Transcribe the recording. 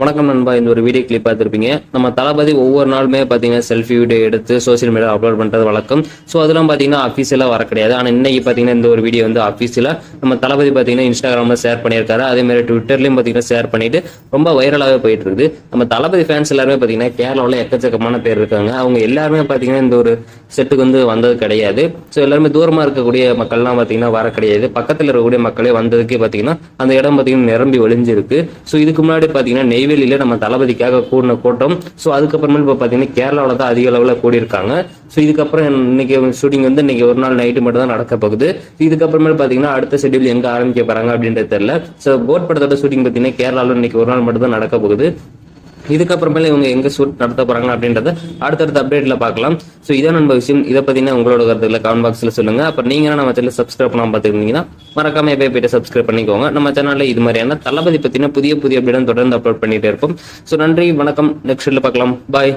வணக்கம் நண்பா. இந்த ஒரு வீடியோ கிளிப் பார்த்துருப்பீங்க. நம்ம தளபதி ஒவ்வொரு நாளுமே பார்த்தீங்கன்னா செல்ஃபி வீடியோ எடுத்து சோசியல் மீடியா அப்லோட் பண்ணுறது வழக்கம். ஸோ அதெல்லாம் பார்த்தீங்கன்னா அஃபீஷியலாக வர கிடையாது. ஆனால் இன்னைக்கு பார்த்தீங்கன்னா இந்த ஒரு வீடியோ வந்து அஃபீஷியலாக நம்ம தளபதி பார்த்தீங்கன்னா இன்ஸ்டாகிராமில் ஷேர் பண்ணியிருக்காரு. அதேமாதிரி ட்விட்டர்லையும் பார்த்தீங்கன்னா ஷேர் பண்ணிட்டு ரொம்ப வைரலாகவே போயிட்டு இருக்குது. நம்ம தளபதி ஃபேன்ஸ் எல்லாருமே பார்த்தீங்கன்னா கேரளாவில் எக்கச்சக்கமான பேர் இருக்காங்க. அவங்க எல்லாருமே பார்த்தீங்கன்னா இந்த ஒரு செட்டுக்கு வந்து வந்தது கிடையாது. ஸோ எல்லாருமே தூரமாக இருக்கக்கூடிய மக்கள்லாம் பார்த்தீங்கன்னா வர கிடையாது. பக்கத்தில் இருக்கக்கூடிய மக்களே வந்ததுக்கே பார்த்தீங்கன்னா அந்த இடம் பார்த்தீங்கன்னா நிரம்பி ஒளிஞ்சிருக்கு. ஸோ இதுக்கு முன்னாடி பார்த்தீங்கன்னா நெய்வேலியில நம்ம தளபதிக்காக கூடின கூட்டம். ஸோ அதுக்கப்புறமே இப்போ பார்த்தீங்கன்னா கேரளாவில் தான் அதிக அளவில் கூடியிருக்காங்க. ஸோ இதுக்கப்புறம் இன்னைக்கு ஷூட்டிங் வந்து இன்னைக்கு ஒரு நாள் நைட்டு மட்டும் தான் நடக்க போகுது. இதுக்கப்புறமே பார்த்தீங்கன்னா அடுத்த ஷெட்யூல் எங்க ஆரம்பிக்க போறாங்க அப்படின்றது தெரியல. ஸோ போட் படத்தோட ஷூட்டிங் பார்த்தீங்கன்னா கேரளாவில் இன்னைக்கு ஒரு நாள் மட்டும் தான் நடக்க போகுது. இதுக்கப்புறமேல இவங்க எங்க ஷூட் நடத்த போறாங்க அப்படின்றத அடுத்தடுத்த அப்டேட்ல பார்க்கலாம். ஸோ இதான் நம்ம விஷயம். இதை பத்தினா உங்களோட கருத்துக்களை கமெண்ட் பாக்ஸ்ல சொல்லுங்க. அப்புறம் நீங்க நம்ம சேனல் சப்ஸ்கிரைப் பண்ணாம பார்த்துருந்தீங்கன்னா மறக்காம போயிட்டு சப்ஸ்கிரைப் பண்ணிக்கோங்க. நம்ம சேனல்ல இது மாதிரியான தளபதி பத்தின புதிய அப்டேட் தொடர்ந்து அப்லோட் பண்ணிட்டே இருப்போம். ஸோ நன்றி, வணக்கம். நெக்ஸ்ட் பார்க்கலாம். பாய்.